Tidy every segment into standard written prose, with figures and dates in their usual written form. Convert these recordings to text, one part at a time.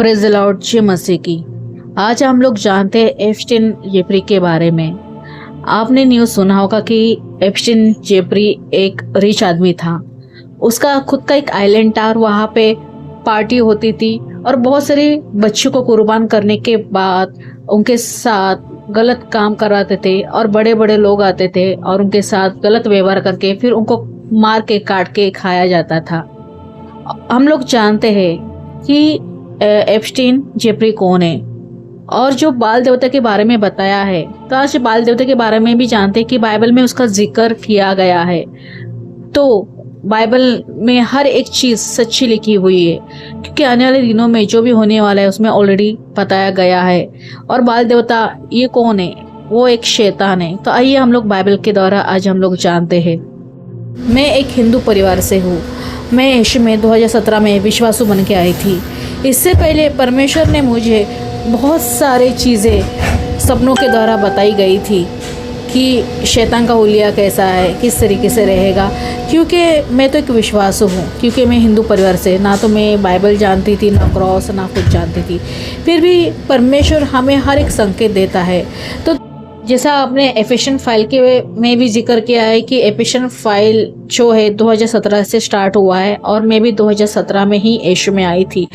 Praise the Lord जय मसीह की। आज हम लोग जानते हैं एप्स्टीन जेफरी के बारे में। आपने न्यूज़ सुना होगा कि एप्स्टीन जेफरी एक रिच आदमी था। उसका खुद का एक आइलैंड था और वहाँ पे पार्टी होती थी और बहुत सारे बच्चों को कुर्बान करने के बाद उनके साथ गलत काम कराते थे और बड़े बड़े लोग आते थे और उनके साथ गलत व्यवहार करके फिर उनको मार के काट के खाया जाता था। हम लोग जानते हैं कि एप्स्टीन जेफरी कौन है और जो बाल देवता के बारे में बताया है। तो आज बाल देवता के बारे में भी जानते हैं कि बाइबल में उसका जिक्र किया गया है। तो बाइबल में हर एक चीज़ सच्ची लिखी हुई है क्योंकि आने वाले दिनों में जो भी होने वाला है उसमें ऑलरेडी बताया गया है। और बाल देवता ये कौन है? वो एक शैतान है। तो आइए हम लोग बाइबल के द्वारा आज हम लोग जानते हैं। मैं एक हिंदू परिवार से हूँ। मैं यीशु में 2017 में विश्वासु बन के आई थी। इससे पहले परमेश्वर ने मुझे बहुत सारी चीज़ें सपनों के द्वारा बताई गई थी कि शैतान का हुलिया कैसा है, किस तरीके से रहेगा। क्योंकि मैं तो एक विश्वासु हूँ, क्योंकि मैं हिंदू परिवार से, ना तो मैं बाइबल जानती थी, ना क्रॉस, ना कुछ जानती थी। फिर भी परमेश्वर हमें हर एक संकेत देता है। तो जैसा आपने एफेशियन फाइल के में भी जिक्र किया है कि एफेशियन फाइल जो है 2017 से स्टार्ट हुआ है और मैं भी 2017 में ही यीशु में आई थी।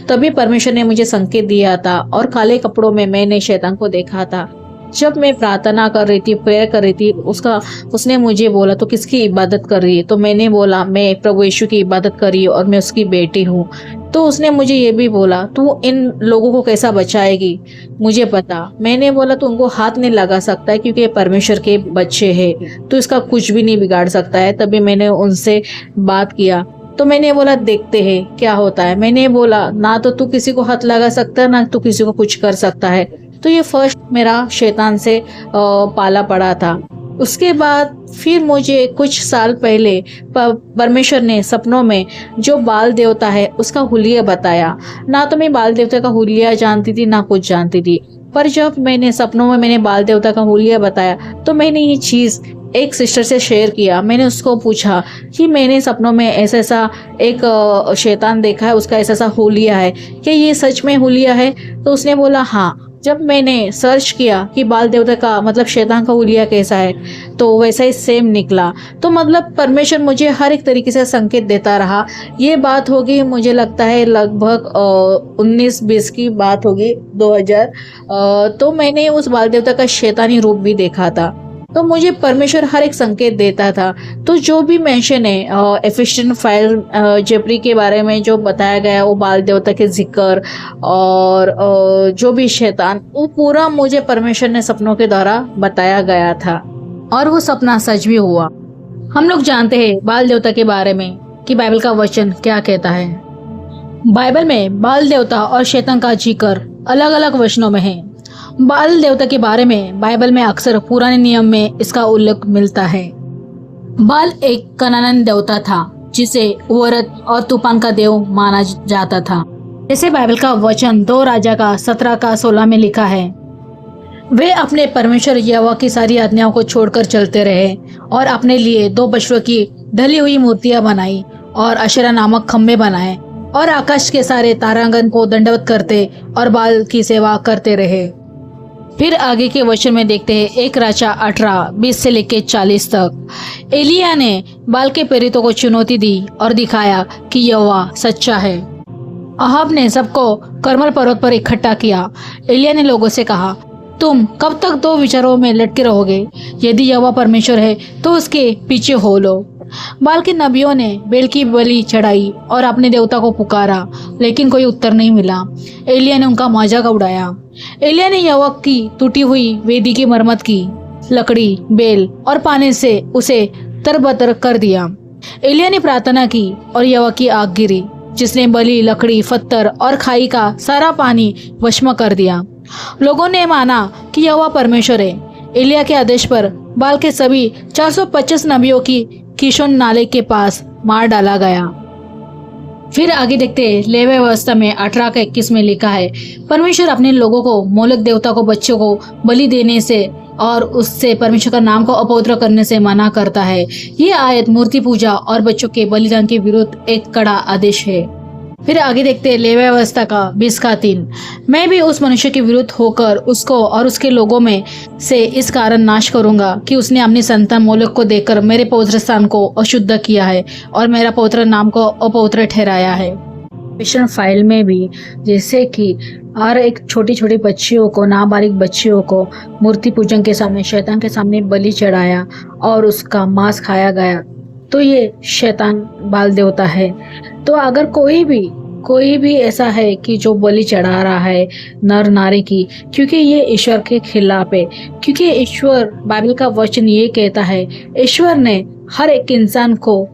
तभी परमेश्वर ने मुझे संकेत दिया था और काले कपड़ों में मैंने शैतान को देखा था। जब मैं प्रार्थना कर रही थी, प्रेयर कर रही थी, उसने मुझे बोला तो किसकी इबादत कर रही है? तो मैंने बोला मैं प्रभु यीशु की इबादत कर रही हूँ और मैं उसकी बेटी हूँ। तो उसने मुझे ये भी बोला तू इन लोगों को कैसा बचाएगी? मुझे पता। मैंने बोला तू उनको हाथ नहीं लगा सकता है क्योंकि परमेश्वर के बच्चे हैं, तो इसका कुछ भी नहीं बिगाड़ सकता है। तभी मैंने उनसे बात किया। तो मैंने बोला देखते हैं क्या होता है। मैंने बोला ना तो तू किसी को हाथ लगा सकता है, ना तू किसी को कुछ कर सकता है। तो ये फर्स्ट मेरा शैतान से पाला पड़ा था। उसके बाद फिर मुझे कुछ साल पहले परमेश्वर ने सपनों में जो बाल देवता है उसका हुलिया बताया। ना तो मैं बाल देवता का हुलिया जानती थी, ना कुछ जानती थी, पर जब मैंने सपनों में मैंने बाल देवता का हुलिया बताया तो मैंने ये चीज़ एक सिस्टर से शेयर किया। मैंने उसको पूछा कि मैंने सपनों में ऐसा एक शैतान देखा है, उसका ऐसा हुलिया है, क्या ये सच में हुलिया है? तो उसने बोला हाँ। जब मैंने सर्च किया कि बाल देवता का मतलब शैतान का हुलिया कैसा है, तो वैसा ही सेम निकला। तो मतलब परमेश्वर मुझे हर एक तरीके से संकेत देता रहा। ये बात होगी मुझे लगता है लगभग 19-20 की बात होगी, 2000। तो मैंने उस बाल देवता का शैतानी रूप भी देखा था। तो मुझे परमेश्वर हर एक संकेत देता था। तो जो भी मेंशन है एफेशियन फाइल जेफरी के बारे में जो बताया गया, वो बाल देवता के जिक्र और जो भी शैतान, वो पूरा मुझे परमेश्वर ने सपनों के द्वारा बताया गया था और वो सपना सच भी हुआ। हम लोग जानते हैं बाल देवता के बारे में कि बाइबल का वचन क्या कहता है। बाइबल में बाल देवता और शैतान का जिक्र अलग अलग वचनों में है। बाल देवता के बारे में बाइबल में अक्सर पुराने नियम में इसका उल्लेख मिलता है। बाल एक कनानन देवता था जिसे औरत और तूफान का देव माना जाता था। जैसे बाइबल का वचन 2 राजा का 17 का 16 में लिखा है, वे अपने परमेश्वर यहोवा की सारी आज्ञाओं को छोड़कर चलते रहे और अपने लिए 2 पशुओं की ढली हुई मूर्तियां बनाई और अशेरा नामक खम्भे बनाए और आकाश के सारे तारांगन को दंडवत करते और बाल की सेवा करते रहे। फिर आगे के वचन में देखते हैं 1 राजा 18:20 से लेकर 40 तक। एलिया ने बाल के प्रेरितों को चुनौती दी और दिखाया कि यहोवा सच्चा है। अहाब ने सबको कर्मल पर्वत पर इकट्ठा किया। एलिया ने लोगों से कहा, तुम कब तक 2 विचारों में लटके रहोगे? यदि यहोवा परमेश्वर है तो उसके पीछे हो लो। बाल के नबियों ने बेल की बलि चढ़ाई और अपने देवता को पुकारा, लेकिन कोई उत्तर नहीं मिला। एलिया ने उनका मजाक उड़ाया। एलिया ने यहोवा की टूटी हुई वेदी की मरम्मत की, लकड़ी, बेल और पानी से उसे तरबतर कर दिया। एलिया ने प्रार्थना की और यहोवा की आग गिरी, जिसने बलि, लकड़ी, पत्थर और खाई का सारा पानी वश कर दिया। लोगों ने माना कि यहोवा परमेश्वर है। एलिया के आदेश पर बाल के सभी 425 नबियों की कीशोन नाले के पास मार डाला गया। फिर आगे देखते हैं लेवी व्यवस्था में 18 का 21 में लिखा है, परमेश्वर अपने लोगों को मोलक देवता को बच्चों को बलि देने से और उससे परमेश्वर का नाम को अपवित्र करने से मना करता है। ये आयत मूर्ति पूजा और बच्चों के बलिदान के विरुद्ध एक कड़ा आदेश है। फिर आगे देखते हैं लेवी अवस्था का 20 का 3। मैं भी उस मनुष्य के विरुद्ध होकर उसको और उसके लोगों में से इस कारण नाश करूंगा कि उसने अपनी संतान मोलक को देकर मेरे पवित्र स्थान को अशुद्ध किया है और मेरा पवित्र नाम को अपवित्र ठहराया है। मिशन फाइल में भी जैसे कि हर एक छोटी छोटी बच्चियों को, नाबालिग बच्चियों को मूर्ति पूजन के सामने, शैतान के सामने बलि चढ़ाया और उसका मांस खाया गया, तो ये शैतान बाल देवता है। तो अगर कोई भी ऐसा है कि जो बलि चढ़ा रहा है नर नारी की, क्योंकि ये ईश्वर के खिलाफ है। क्योंकि ईश्वर, बाइबल का वचन ये कहता है, ईश्वर ने हर एक इंसान को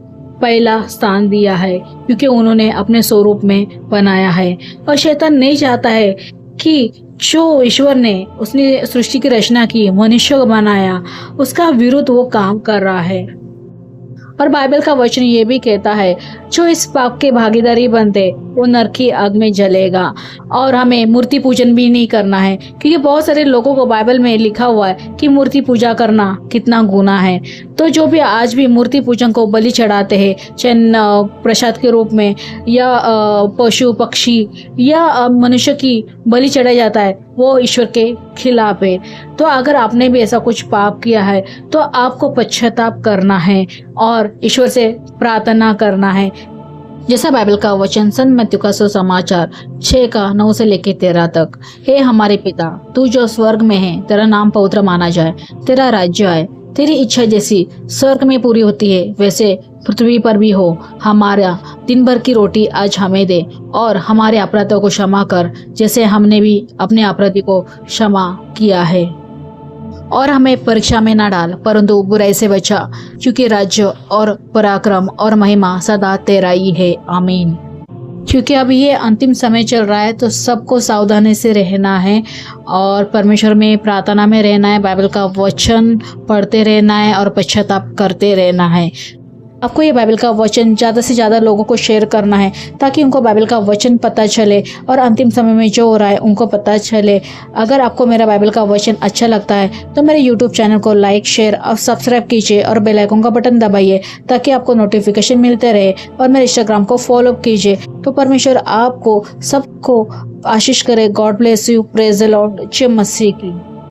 पहला स्थान दिया है क्योंकि उन्होंने अपने स्वरूप में बनाया है। और शैतान नहीं चाहता है कि जो ईश्वर ने, उसने सृष्टि की रचना की, मनुष्य को बनाया, उसका विरुद्ध वो काम कर रहा है। और बाइबल का वचन ये भी कहता है, जो इस पाप के भागीदारी बनते वो नरक की आग में जलेगा। और हमें मूर्ति पूजन भी नहीं करना है, क्योंकि बहुत सारे लोगों को बाइबल में लिखा हुआ है कि मूर्ति पूजा करना कितना गुनाह है। तो जो भी आज भी मूर्ति पूजन को बलि चढ़ाते हैं, चाहे प्रसाद के रूप में या पशु पक्षी या मनुष्य की बलि चढ़ाया जाता है, वो ईश्वर के खिलाफ है। तो अगर आपने भी ऐसा कुछ पाप किया है तो आपको पश्चाताप करना है और ईश्वर से प्रार्थना करना है। जैसा बाइबल का वचन संत मत्ती का सुसमाचार 6 का 9 से लेकर 13 तक, हे हमारे पिता, तू जो स्वर्ग में है, तेरा नाम पवित्र माना जाए, तेरा राज्य आए, तेरी इच्छा जैसी स्वर्ग में पूरी होती है वैसे पृथ्वी पर भी हो। हमारा दिन भर की रोटी आज हमें दे और हमारे अपराधों को क्षमा कर जैसे हमने भी अपने अपराधी को क्षमा किया है। और हमें परीक्षा में न डाल परंतु बुराई से बचा, क्योंकि राज्य और पराक्रम और महिमा सदा तेरा ही है। आमीन। क्योंकि अब ये अंतिम समय चल रहा है तो सबको सावधानी से रहना है और परमेश्वर में प्रार्थना में रहना है, बाइबल का वचन पढ़ते रहना है और पश्चाताप करते रहना है। आपको ये बाइबल का वचन ज़्यादा से ज़्यादा लोगों को शेयर करना है ताकि उनको बाइबल का वचन पता चले और अंतिम समय में जो हो रहा है उनको पता चले। अगर आपको मेरा बाइबल का वचन अच्छा लगता है तो मेरे यूट्यूब चैनल को लाइक, शेयर और सब्सक्राइब कीजिए और बेल आइकन का बटन दबाइए ताकि आपको नोटिफिकेशन मिलते रहे, और मेरे इंस्टाग्राम को फॉलो कीजिए। तो परमेश्वर आपको सबको आशीष करे। God bless you. Praise the Lord. जय मसीह की।